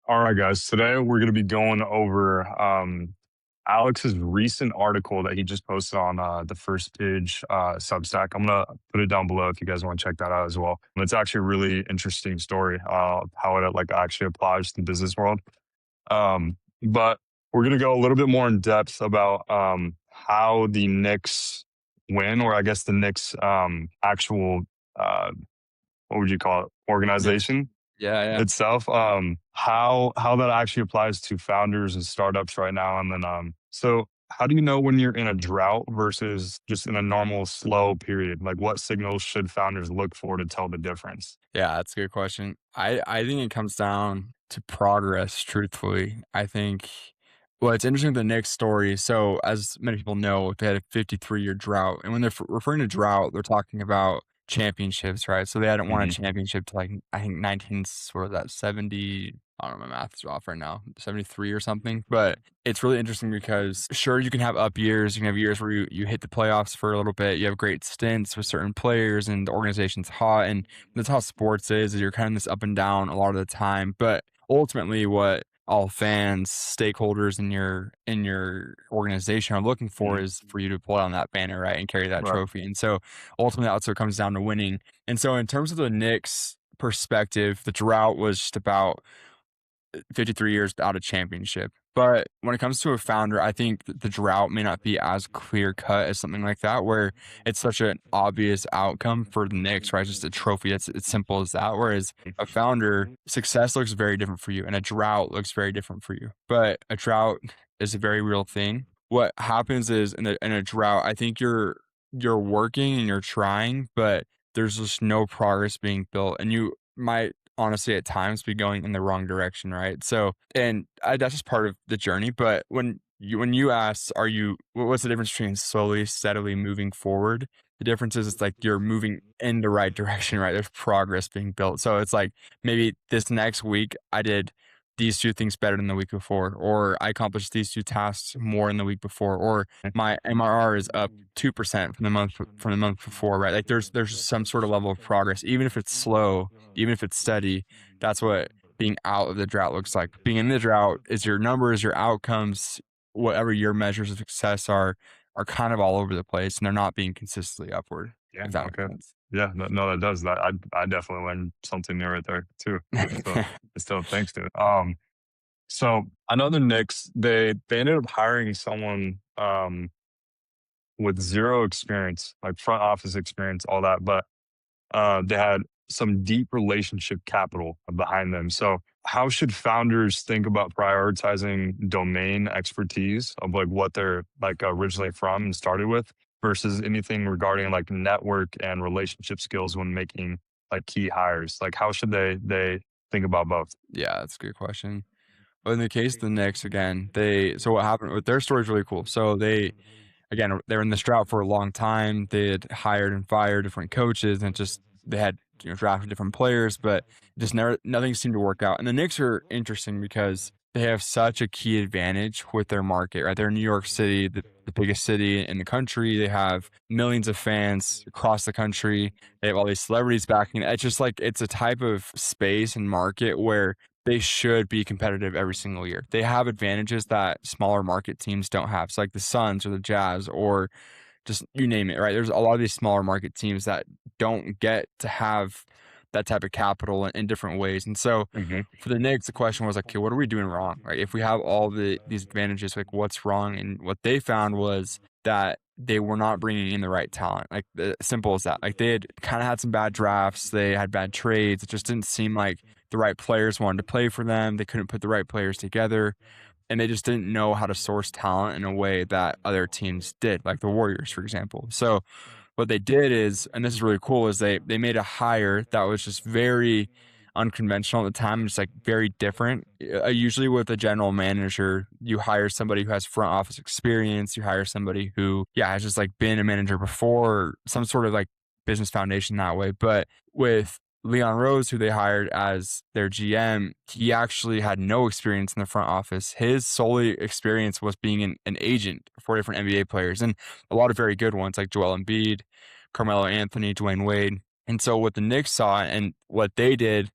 All right, guys. Today we're going to be going over Alex's recent article that he just posted on the First Page Substack. I'm going to put it down below if you guys want to check that out as well. And it's actually a really interesting story, how it like actually applies to the business world. But we're going to go a little bit more in depth about how the Knicks win, or I guess the Knicks actual, what would you call it, Yeah. organization Yeah. itself, how that actually applies to founders and startups right now. And then so how do you know when you're in a drought versus just in a normal slow period? Like, what signals should founders look for to tell the difference? Yeah, that's a good question. I think it comes down to progress, truthfully. I think well, it's interesting with the Knicks story. So, as many people know, they had a 53-year drought. And when they're referring to drought, they're talking about championships, right? So they hadn't won a Hmm. championship to like, I think 19, what was that, 70, I don't know, my math is off right now, 73 or something. But it's really interesting because sure, you can have up years. You can have years where you hit the playoffs for a little bit. You have great stints with certain players and the organization's hot. And that's how sports is you're kind of this up and down a lot of the time. But ultimately what all fans, stakeholders in your organization are looking for Hmm. is for you to pull out on that banner, right, and carry that Right. trophy. And so ultimately that's what comes down to winning. And so in terms of the Knicks perspective, the drought was just about 53 years without a championship. But when it comes to a founder, I think the drought may not be as clear cut as something like that, where it's such an obvious outcome for the Knicks, right? Just a trophy. It's simple as that. Whereas a founder, success looks very different for you, and a drought looks very different for you. But a drought is a very real thing. What happens is in a drought, I think you're working and you're trying, but there's just no progress being built, and you might honestly at times be going in the wrong direction, right? So, and that's just part of the journey. But when you ask, what's the difference between slowly, steadily moving forward? The difference is it's like you're moving in the right direction, right? There's progress being built. So it's like maybe this next week I did these two things better than the week before, or I accomplished these two tasks more in the week before, or my MRR is up 2% from the month before, right? Like there's some sort of level of progress, even if it's slow, even if it's steady. That's what being out of the drought looks like. Being in the drought is your numbers, your outcomes, whatever your measures of success are kind of all over the place, and they're not being consistently upward, Yeah. if that Okay. makes Yeah. No, no, that does. That I definitely learned something new right there too. So sense. still thanks to it. So I know the Knicks, they ended up hiring someone with zero experience, like front office experience, all that, but they had some deep relationship capital behind them. So how should founders think about prioritizing domain expertise of like what they're like originally from and started with versus anything regarding like network and relationship skills when making like key hires? Like how should they think about both? Yeah, that's a good question. But in the case of the Knicks, again, so what happened with their story is really cool. So they were in this drought for a long time. They had hired and fired different coaches, and just they had drafted different players, but just never nothing seemed to work out. And the Knicks are interesting because they have such a key advantage with their market, right? They're in New York City, the biggest city in the country. They have millions of fans across the country. They have all these celebrities backing it. It's just like it's a type of space and market where they should be competitive every single year. They have advantages that smaller market teams don't have. So like the Suns or the Jazz or just you name it, right? There's a lot of these smaller market teams that don't get to have that type of capital in different ways. And so Hmm. for the Knicks, the question was like, okay, what are we doing wrong, right? If we have all these advantages, like what's wrong? And what they found was that they were not bringing in the right talent. Like simple as that. Like they had kind of had some bad drafts. They had bad trades. It just didn't seem like the right players wanted to play for them. They couldn't put the right players together, and they just didn't know how to source talent in a way that other teams did, like the Warriors, for example. So what they did is, and this is really cool, is they made a hire that was just very unconventional at the time, just like very different. Usually with a general manager, you hire somebody who has front office experience. You hire somebody who, yeah, has just like been a manager before, or some sort of like business foundation that way. But with Leon Rose, who they hired as their GM, he actually had no experience in the front office. His solely experience was being an agent for different NBA players, and a lot of very good ones like Joel Embiid, Carmelo Anthony, Dwayne Wade. And so what the Knicks saw and what they did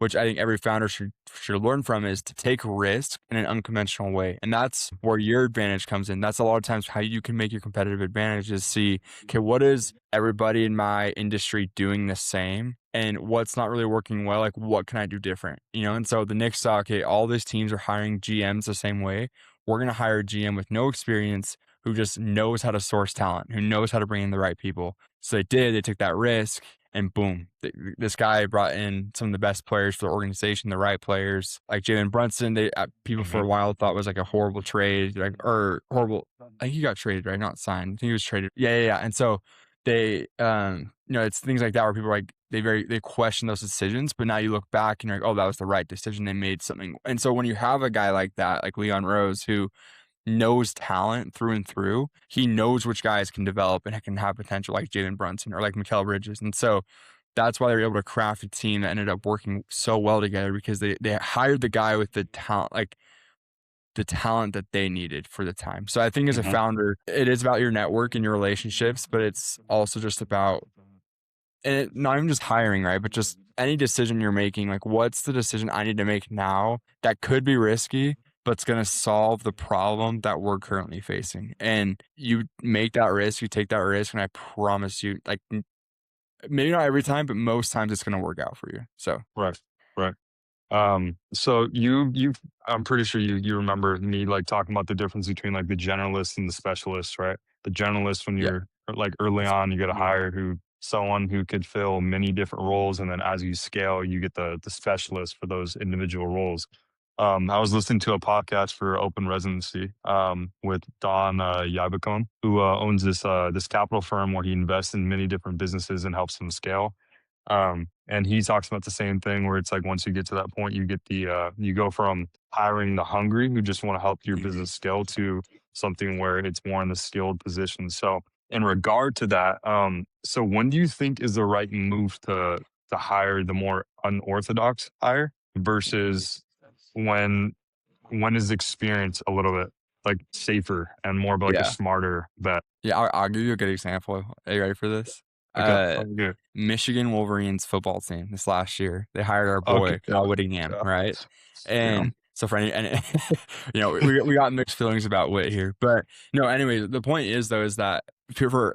which I think every founder should learn from, is to take risk in an unconventional way. And that's where your advantage comes in. That's a lot of times how you can make your competitive advantage is see, okay, what is everybody in my industry doing the same? And what's not really working well? Like, what can I do different? And so the Knicks saw, okay, all these teams are hiring GMs the same way. We're going to hire a GM with no experience who just knows how to source talent, who knows how to bring in the right people. So they took that risk, and boom, this guy brought in some of the best players for the organization, the right players, like Jalen Brunson. People for Hmm. a while thought was like a horrible trade, like, or horrible. I think he got traded, right? Not signed. I think he was traded. Yeah. And so they, it's things like that where people are like, they question those decisions, but now you look back and you're like, oh, that was the right decision. They made something. And so when you have a guy like that, like Leon Rose, who knows talent through and through. He knows which guys can develop and can have potential, like Jalen Brunson or like Mikal Bridges. And so that's why they were able to craft a team that ended up working so well together, because they hired the guy with the talent, like the talent that they needed for the time. So I think as a Hmm. founder, it is about your network and your relationships, but it's also just about, and not even just hiring, right? But just any decision you're making, like what's the decision I need to make now that could be risky, but it's going to solve the problem that we're currently facing. And you make that risk, you take that risk, and I promise you, like maybe not every time, but most times it's going to work out for you. So Right. Right. So I'm pretty sure you remember me like talking about the difference between like the generalists and the specialists, right? The generalists, when yeah, you're like early on, you get a hire someone who could fill many different roles, and then as you scale, you get the specialist for those individual roles. I was listening to a podcast for Open Residency with Don Yabicon, who owns this capital firm where he invests in many different businesses and helps them scale. And he talks about the same thing where it's like once you get to that point, you get you go from hiring the hungry who just want to help your business scale to something where it's more in the skilled position. So in regard to that, so when do you think is the right move to hire the more unorthodox hire versus when when is experience a little bit like safer and more of like a yeah. smarter bet? Yeah, I'll give you a good example. Are you ready for this? Okay, Uh, sounds good. Michigan Wolverines football team this last year, they hired our Okay, boy yeah, Kyle Whittingham, yeah, right? yeah. And so for any, and we got mixed feelings about Witt here, but no. Anyway, the point is though is that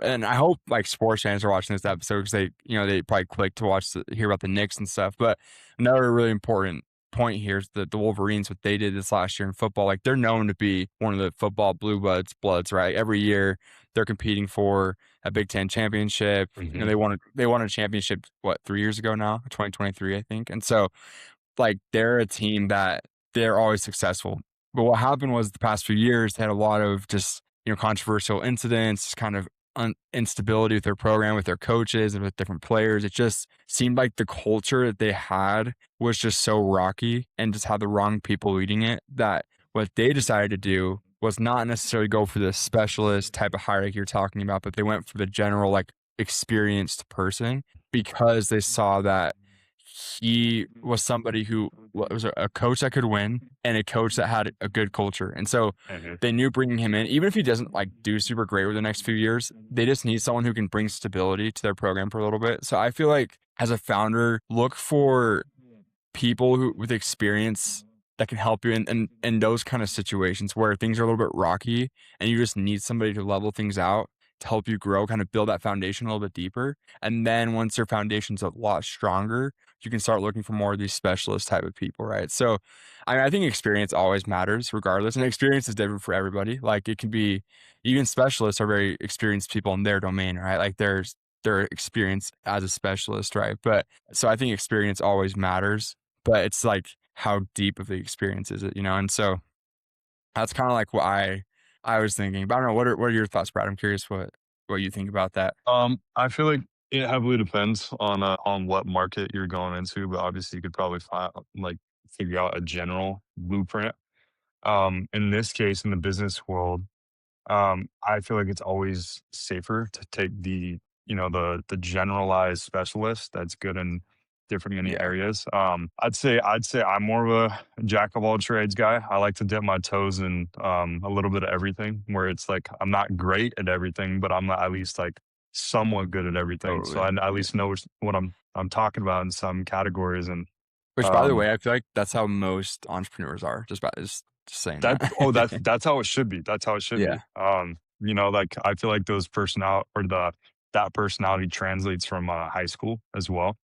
and I hope like sports fans are watching this episode because they probably click to hear about the Knicks and stuff. But another really important point here is that the Wolverines, what they did this last year in football, like they're known to be one of the football bloods, right? Every year they're competing for a Big Ten championship. Mhm. They won a championship, what, 3 years ago now, 2023, I think. And so like they're a team that they're always successful. But what happened was the past few years, they had a lot of just, controversial incidents, kind of instability with their program, with their coaches, and with different players. It just seemed like the culture that they had was just so rocky and just had the wrong people leading it, that what they decided to do was not necessarily go for the specialist type of hierarchy you're talking about, but they went for the general, like experienced person, because they saw that he was somebody who was a coach that could win and a coach that had a good culture. And so Mhm. they knew bringing him in, even if he doesn't like do super great over the next few years, they just need someone who can bring stability to their program for a little bit. So I feel like as a founder, look for people who with experience that can help you in those kind of situations where things are a little bit rocky and you just need somebody to level things out to help you grow, kind of build that foundation a little bit deeper. And then once your foundation's a lot stronger, you can start looking for more of these specialist type of people, right? So I think experience always matters regardless. And experience is different for everybody. Like it can be, even specialists are very experienced people in their domain, right? Like there's their experience as a specialist, right? But so I think experience always matters, but it's like how deep of the experience is it? And so that's kind of like what I was thinking. But I don't know, what are your thoughts, Brad? I'm curious what you think about that. I feel like it heavily depends on what market you're going into, but obviously you could probably find like figure out a general blueprint. In this case, in the business world, I feel like it's always safer to take the generalized specialist that's good in different many Yeah, areas. I'd say I'm more of a jack of all trades guy. I like to dip my toes in a little bit of everything. Where it's like I'm not great at everything, but I'm at least like somewhat good at everything. So totally. I at least know what I'm talking about in some categories. And Which, by the Um, way, I feel like that's how most entrepreneurs are. Just saying that that. oh that's how it should be. That's how it should Yeah, be. You know, like I feel like those personality or the that personality translates from high school as well.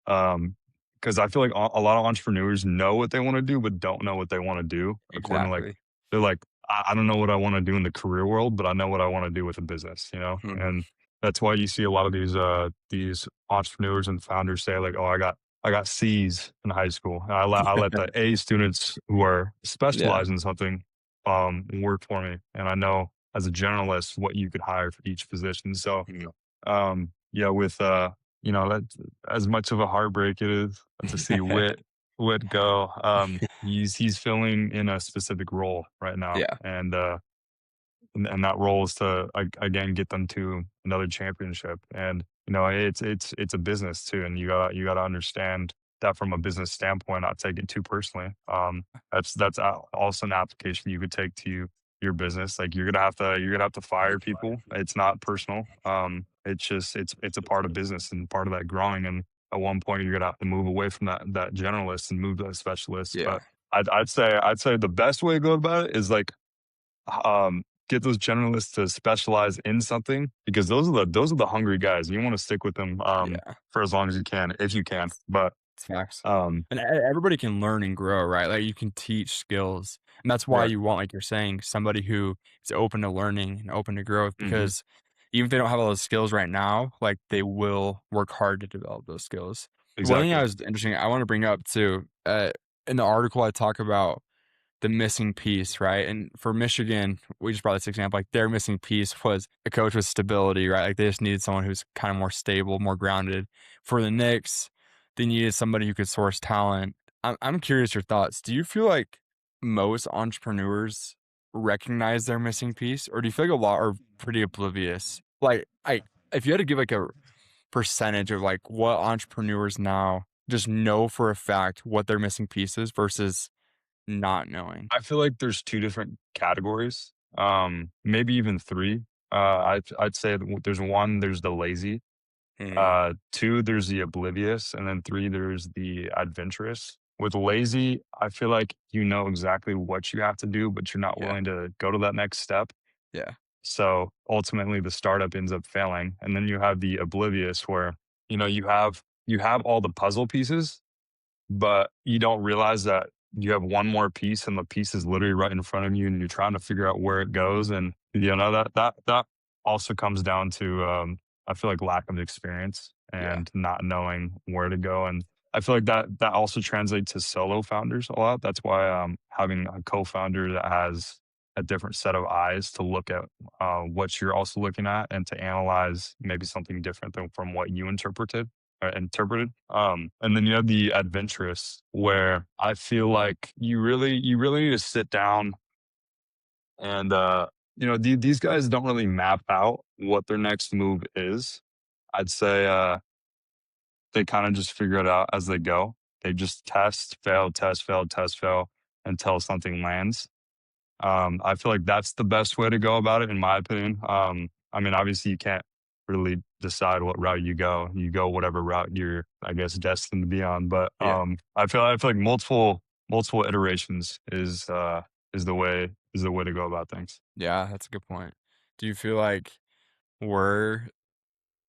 Um, because I feel like a lot of entrepreneurs know what they want to do, but don't know what they want to do. According to like, exactly. they're like, I don't know what I want to do in the career world, but I know what I want to do with a business, you know? Mhm. And that's why you see a lot of these entrepreneurs and founders say like, oh, I got C's in high school. And I let the A students who are Yeah. specialized in something work for me. And I know as a generalist what you could hire for each position. So Mhm. yeah, with you know, that as much of a heartbreak it is to see Wit go. He's filling in a specific role right now, Yeah. and that role is to again get them to another championship. And you know, it's a business too, and you gotta understand that from a business standpoint, not take it too personally. That's also an application you could take to your business. Like you're gonna have to fire people. It's not personal. It's just it's a part of business and part of that growing. And at one point, you're gonna have to move away from that generalist and move to a specialist. Yeah. But I'd say the best way to go about it is like get those generalists to specialize in something because those are the hungry guys. You want to stick with them Yeah. for as long as you can, if you can. But It's facts. um, And everybody can learn and grow, right? Like, you can teach skills, and that's why right, you want, like you're saying, somebody who is open to learning and open to growth hmm, because even if they don't have all those skills right now, like, they will work hard to develop those skills. One thing I exactly. was interesting I wanna bring up too, in the article I talk about the missing piece, right? And for Michigan, we just brought this example, like their missing piece was a coach with stability, right? Like they just needed someone who's kind of more stable, more grounded. For the Knicks, they needed somebody who could source talent. I'm curious your thoughts. Do you feel like most entrepreneurs recognize their missing piece, or do you feel like a lot are pretty oblivious? Like, if you had to give like a percentage of like what entrepreneurs now just know for a fact what their missing piece is versus not knowing. I feel like there's two different categories, maybe even three. I'd say there's one, there's the lazy. Mhm. Two, there's the oblivious, and then three, there's the adventurous. With lazy, I feel like you know exactly what you have to do, but you're not Yeah, willing to go to that next step. yeah, So ultimately, the startup ends up failing. And then you have the oblivious, where you know you have all the puzzle pieces, but you don't realize that you have one more piece and the piece is literally right in front of you and you're trying to figure out where it goes. And you know that also comes down to I feel like lack of experience yeah, and not knowing where to go. And I feel like that also translates to solo founders a lot. That's why having a co-founder that has a different set of eyes to look at what you're also looking at and to analyze maybe something different than from what you interpreted. And then you have the adventurous, where I feel like you really need to sit down and you know these guys don't really map out what their next move is. I'd say they kind of just figure it out as they go. They just test, fail until something lands. I feel like that's the best way to go about it, in my opinion. I mean, obviously, you can't really decide what route you go. You go whatever route you're, I guess, destined to be on. But yeah, I feel like multiple iterations is the way to go about things. yeah, that's a good point. Do you feel like we're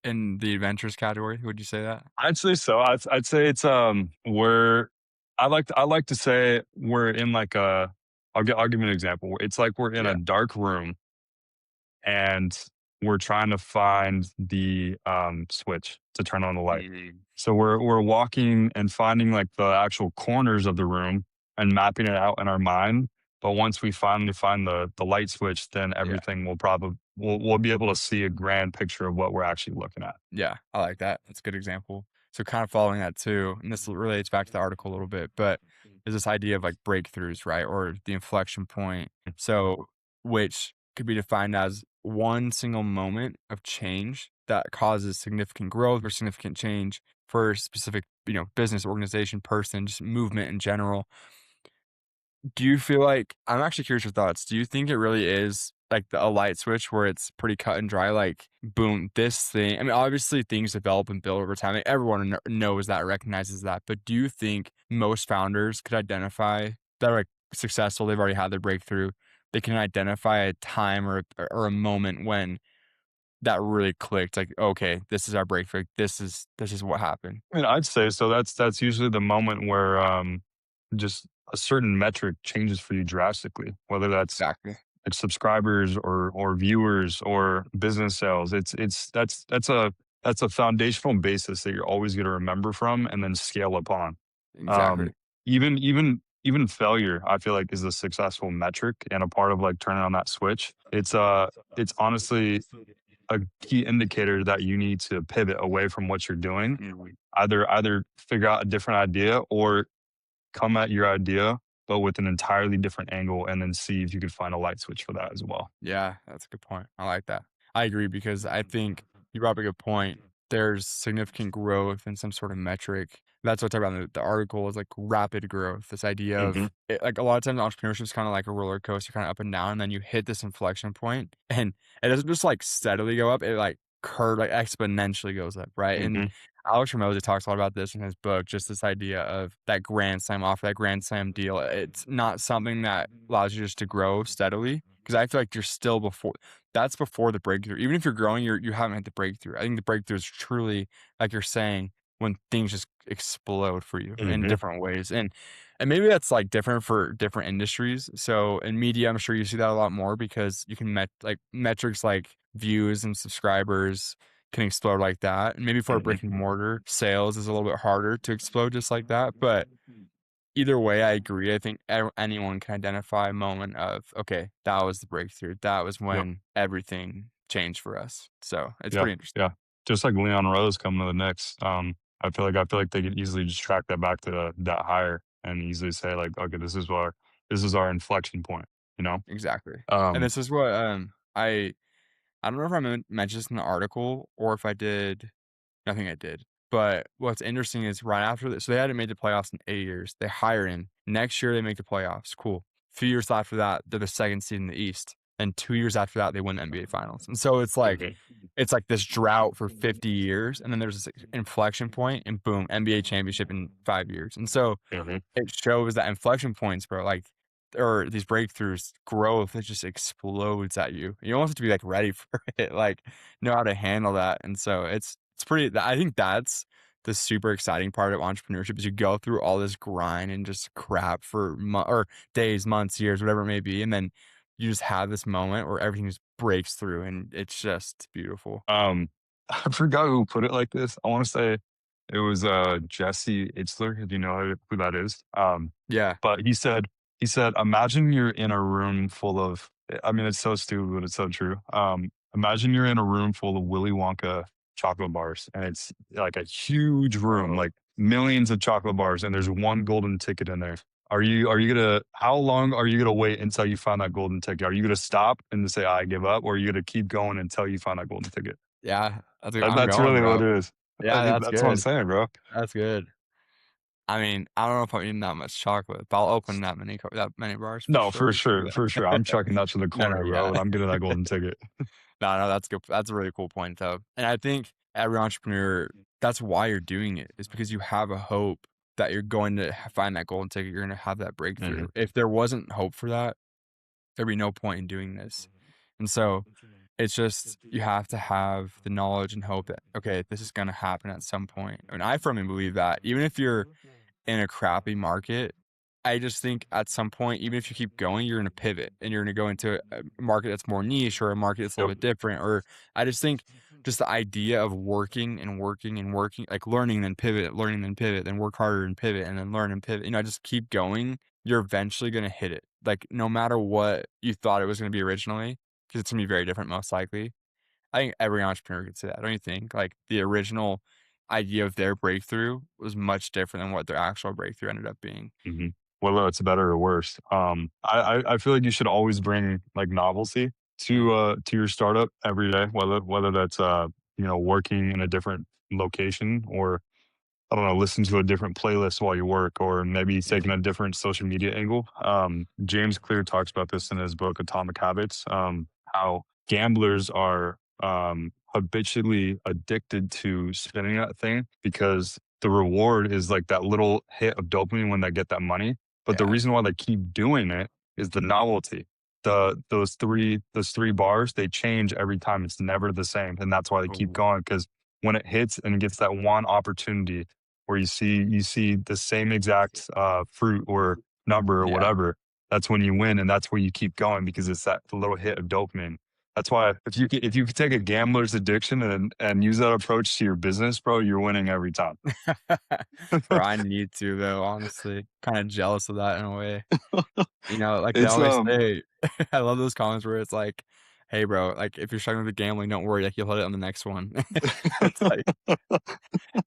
in the adventures category? Would you say that? I'd say so. I'd say it's we're I like to say we're in like a I'll give you an example. It's like we're in a Yeah. dark room and we're trying to find the switch to turn on the light. Mhm. So we're walking and finding like the actual corners of the room and mapping it out in our mind. But once we finally find the light switch, then Yeah, everything will probably we'll be able to see a grand picture of what we're actually looking at. yeah, I like that. That's a good example. So kind of following that too, and this relates back to the article a little bit, but is this idea of like breakthroughs, right? Or the inflection point. So which could be defined as one single moment of change that causes significant growth or significant change for a specific, business, organization, person, just movement in general. Do you feel like I'm actually curious your thoughts. Do you think it really is like a light switch where it's pretty cut and dry, like, boom, this thing. I mean, obviously things develop and build over time. Like, everyone knows that, recognizes that. But do you think most founders could identify that are like successful? They've already had their breakthrough. They can identify a time or a moment when that really clicked. Like, okay, this is our breakthrough. This is what happened. I mean, I'd say so. That's usually the moment where just a certain metric changes for you drastically, whether that's Exactly. like subscribers or viewers or business sales. That's a foundational basis that you're always going to remember from and then scale upon. Exactly. Um, even failure, I feel like, is a successful metric and a part of like turning on that switch. It's honestly a key indicator that you need to pivot away from what you're doing. Either figure out a different idea or come at your idea, but with an entirely different angle, and then see if you could find a light switch for that as well. Yeah, that's a good point. I like that. I agree because I think you brought up a good point. There's significant growth in some sort of metric. That's what I talk about in the article is like rapid growth. This idea Hmm. of it, like a lot of times entrepreneurship is kind of like a roller coaster, kind of up and down, and then you hit this inflection point, and it doesn't just like steadily go up. It like curve like exponentially goes up, right? And Hmm. Alex Ramosi talks a lot about this in his book, just this idea of that grand slam offer, that grand slam deal. It's not something that allows you just to grow steadily because I feel like you're still before that's before the breakthrough. Even if you're growing, you haven't hit the breakthrough. I think the breakthrough is truly, like you're saying, when things just explode for you in Hmm. different ways. And maybe that's like different for different industries. So in media, I'm sure you see that a lot more because you can like metrics like views and subscribers can explode like that. And maybe for a brick and Hmm. mortar, sales is a little bit harder to explode just like that. But either way, I agree. I think anyone can identify a moment of, okay, that was the breakthrough. That was Yep. when everything changed for us. So it's Yeah. pretty interesting. Yeah. Just like Leon Rose coming to the Knicks. I feel like they could easily just track that back to that hire and easily say like, okay, this is our inflection point. You know. Exactly. And Um. this is what I don't know if I mentioned this in the article or if I did. I think I did. But what's interesting is right after this, so they hadn't made the playoffs in 8 years. They hire him. Next year, they make the playoffs. Cool. A few years after that, they're the second seed in the East. And 2 years after that, they win the NBA Finals. And so Mhm. it's like this drought for 50 years. And then there's this inflection point, and boom, NBA championship in 5 years. And so Mhm. it shows that inflection points, bro, like or these breakthroughs, growth, it just explodes at you. You almost have to be, like, ready for it, like, know how to handle that, and so it's pretty I think that's the super exciting part of entrepreneurship is you go through all this grind and just crap for or days, months, years, whatever it may be, and then you just have this moment where everything just breaks through, and it's just beautiful. Um, I forgot who put it like this. I want to say it was Jesse Itzler, if you know who that is. Yeah. But he said, imagine you're in a room full of. I mean, it's so stupid, but it's so true. Imagine you're in a room full of Willy Wonka chocolate bars, and it's like a huge room, Oh. like millions of chocolate bars, and there's one golden ticket in there. Are you gonna how long are you gonna wait until you find that golden ticket? Are you gonna stop and say I give up, or are you gonna keep going until you find that golden ticket? Yeah, that's a That, I'm that's going, really what bro. it is. Yeah, that's That's what I'm good. saying, bro. That's good. I mean, I don't know if I'm eating that much chocolate, but I'll open that many bars for No, for sure, sure, for sure. I'm yeah. chucking that to the No, no, corner, bro, yeah. and I'm getting that golden ticket. No, no, that's good. That's a really cool point, though, and I think every entrepreneur, that's why you're doing it, is because you have a hope that you're going to find that golden ticket, you're gonna have that breakthrough. Hmm. If there wasn't hope for that, there'd be no point in doing this, and so, it's just you have to have the knowledge and hope that, "Okay, this is gonna happen at some point," and I firmly believe that. Even if you're in a crappy market, I just think at some point, even if you keep going, you're gonna pivot and you're gonna go into a market that's more niche or a market that's a Yep. little bit different. Or I just think just the idea of working and working and working, like learning then pivot, then work harder and pivot, and then learn and pivot. Just keep going. You're eventually gonna hit it. Like no matter what you thought it was gonna be originally, because it's gonna be very different most likely. I think every entrepreneur could say that, don't you think? Like, the original idea of their breakthrough was much different than what their actual breakthrough ended up being. Hmm. Whether it's better or worse. I feel like you should always bring like novelty to your startup every day, whether that's working in a different location or I don't know, listen to a different playlist while you work, or maybe taking a different social media angle. James Clear talks about this in his book Atomic Habits. how gamblers are habitually addicted to spinning that thing because the reward is like that little hit of dopamine when they get that money. But the Yeah. reason why they keep doing it is the novelty. Those three bars, they change every time. It's never the same. And that's why they keep Ooh. going. Because when it hits and gets that one opportunity where you see the same exact fruit or number or Yeah. whatever, that's when you win, and that's where you keep going because it's that little hit of dopamine. That's why if you could take a gambler's addiction and use that approach to your business, bro, you're winning every time. Bro, I need to though, honestly. Kinda jealous of that in a way. You know, like they It's always say I love those comments where it's like, "Hey, bro, like, if you're struggling with gambling, don't worry, like, you'll hit it on the next one." It's like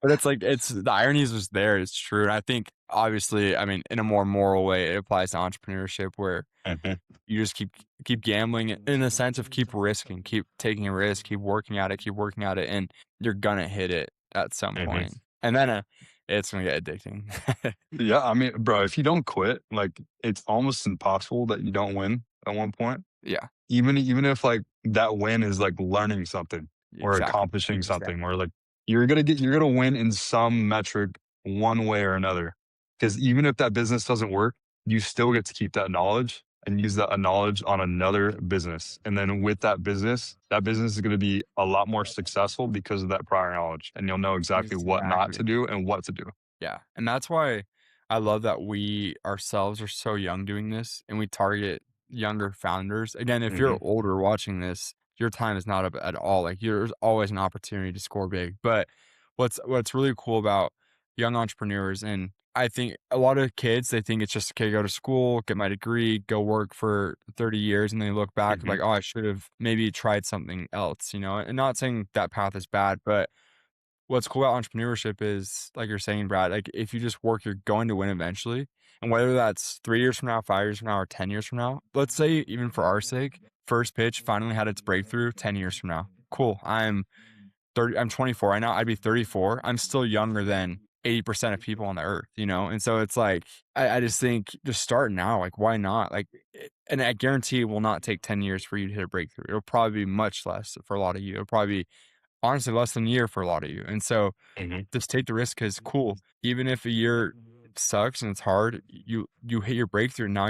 but it's like it's the irony is just there, it's true, and I think, obviously, I mean, in a more moral way, it applies to entrepreneurship where Mhm, you just keep gambling in the sense of keep risking, keep taking a risk, keep working at it, and you're gonna hit it at some mhm. point, and then, it's gonna get addicting. Yeah, I mean, bro, if you don't quit, like, it's almost impossible that you don't win at one point. Yeah, Even if, like, that win is, like, learning something or exactly, accomplishing something exactly. or, like, you're gonna win in some metric one way or another. Because even if that business doesn't work, you still get to keep that knowledge and use that knowledge on another business, and then with that business is gonna be a lot more successful because of that prior knowledge, and you'll know exactly what not to Exactly. do and what to do. Yeah, and that's why I love that we ourselves are so young doing this, and we target younger founders. Again, if you're Mhm, older watching this, your time is not up at all. Like, there's always an opportunity to score big. But what's really cool about young entrepreneurs, and I think a lot of kids, they think it's just, "Okay, go to school, get my degree, go work for 30 years," and they look back mhm, like, "Oh, I should have maybe tried something else," you know? And not saying that path is bad, but what's cool about entrepreneurship is, like you're saying, Brad, like, if you just work, you're going to win eventually, and whether that's 3 years from now, 5 years from now, or 10 years from now, let's say even for our sake, first pitch finally had its breakthrough 10 years from now. Cool, I'm 24 right now, I'd be 34, I'm still younger than 80% of people on the earth, you know? And so it's like, I just think just start now, like, why not? Like, and I guarantee it will not take 10 years for you to hit a breakthrough. It'll probably be much less for a lot of you. It'll probably be honestly less than a year for a lot of you. And so mhm. just take the risk because cool. Even if a year sucks and it's hard, you hit your breakthrough. Now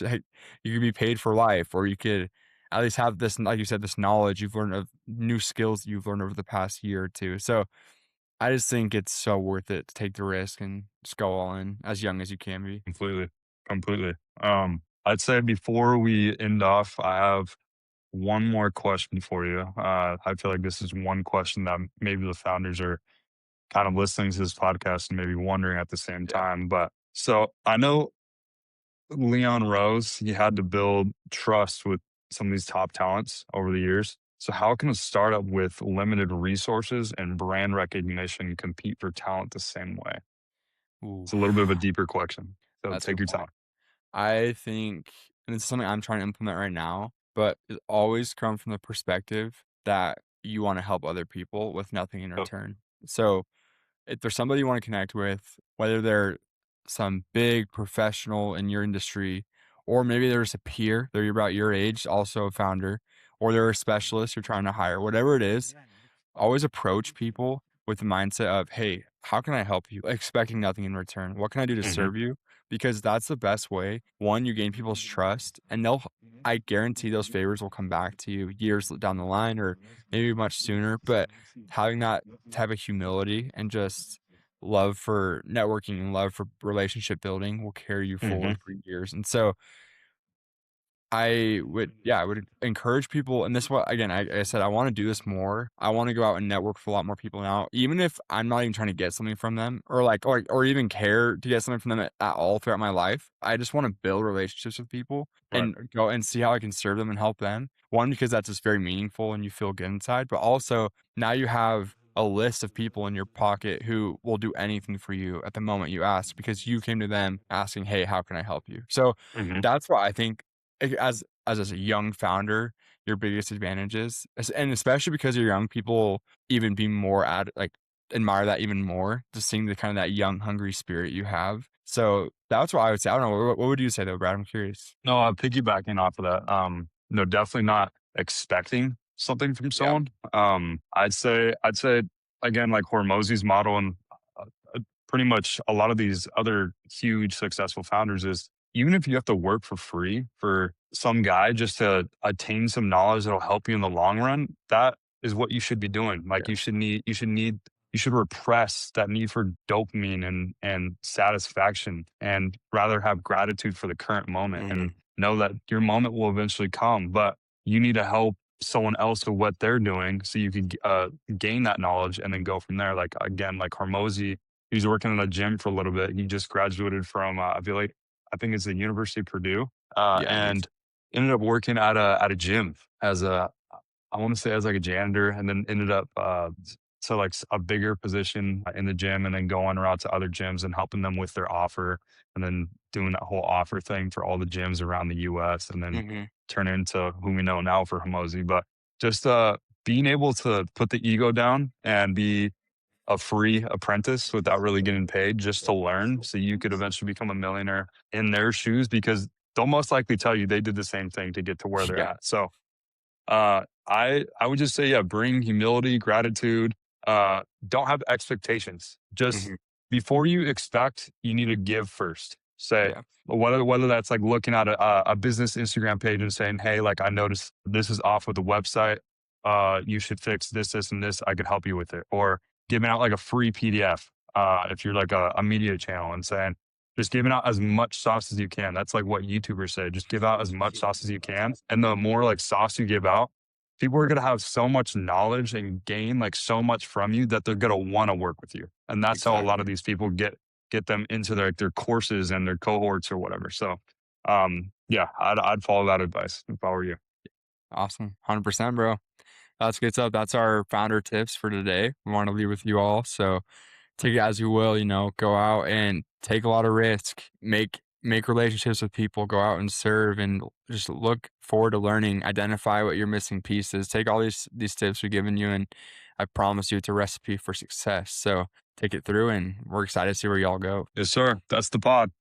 like, you could be paid for life, or you could at least have this, like you said, this knowledge you've learned of new skills you've learned over the past year or two. So I just think it's so worth it to take the risk and just go all in as young as you can be. Completely, completely. I'd say before we end off, I have one more question for you. I feel like this is one question that maybe the founders are kind of listening to this podcast and maybe wondering at the same Yeah. time. But so I know Leon Rose, he had to build trust with some of these top talents over the years. So how can a startup with limited resources and brand recognition compete for talent the same way? Ooh, It's a little bit of a deeper question. So that's a take good your point. time. I think, and it's something I'm trying to implement right now, but it always come from the perspective that you want to help other people with nothing in Oh, return. So if there's somebody you want to connect with, whether they're some big professional in your industry, or maybe there's a peer, they're about your age, also a founder, or they're a specialist you're trying to hire, whatever it is, always approach people with the mindset of, "Hey, how can I help you?" Expecting nothing in return. What can I do to mhm, serve you? Because that's the best way. One, you gain people's trust, and I guarantee those favors will come back to you years down the line or maybe much sooner. But having that type of humility and just love for networking and love for relationship building will carry you mhm, forward for years. And so I would encourage people, and this is what again, I said I wanna do this more. I wanna go out and network with a lot more people now, even if I'm not even trying to get something from them or like or even care to get something from them at all throughout my life. I just wanna build relationships with people right. and go and see how I can serve them and help them. One, because that's just very meaningful and you feel good inside, but also now you have a list of people in your pocket who will do anything for you at the moment you ask because you came to them asking, "Hey, how can I help you?" So Mhm, that's why I think as a young founder, your biggest advantages, and especially because you're young, people even be more admire that even more, just seeing the kind of that young, hungry spirit you have. So that's what I would say. I don't know. What would you say though, Brad? I'm curious. no, piggybacking off of that, no, definitely not expecting something from Yeah. someone. I'd say again, like Hormozy's model and uh, pretty much a lot of these other huge successful founders is even if you have to work for free for some guy just to attain some knowledge that'll help you in the long run, that is what you should be doing. Like Yes. you should repress that need for dopamine and satisfaction and rather have gratitude for the current moment and Mhm. know that your moment will eventually come, but you need to help someone else with what they're doing so you can gain that knowledge and then go from there. Like again, like Hormozy, he was working in a gym for a little bit. He just graduated from I think it's the University of Purdue, Yeah, it is. and ended up working at a gym as a I want to say as like a janitor, and then ended up to like a bigger position in the gym, and then going around to other gyms and helping them with their offer, and then doing that whole offer thing for all the gyms around the U.S. and then Mhm. turn into who we know now for Hormozy. But just being able to put the ego down and be a free apprentice without really getting paid just to learn so you could eventually become a millionaire in their shoes because they'll most likely tell you they did the same thing to get to where they're Yeah. at. So I would just say, yeah, bring humility, gratitude. Don't have expectations. Just Mhm. before you expect, you need to give first. Say Yeah. whether that's like looking at a business Instagram page and saying, hey, like I noticed this is off with the website. You should fix this, this, and this. I could help you with it. Or giving out like a free PDF. If you're like a media channel and saying, just giving out as much sauce as you can. That's like what YouTubers say. Just give out as much sauce as you can. And the more like sauce you give out, people are going to have so much knowledge and gain like so much from you that they're going to want to work with you. And that's how a lot of Exactly. these people get them into their courses and their cohorts or whatever. So, yeah, I'd follow that advice if I were you. Awesome. 100%, bro. That's good stuff. That's our founder tips for today. We want to leave with you all. So take it as you will, go out and take a lot of risk, make relationships with people, go out and serve and just look forward to learning, identify what your missing piece is. Take all these tips we've given you and I promise you it's a recipe for success. So take it through and we're excited to see where y'all go. Yes, sir. That's the pod.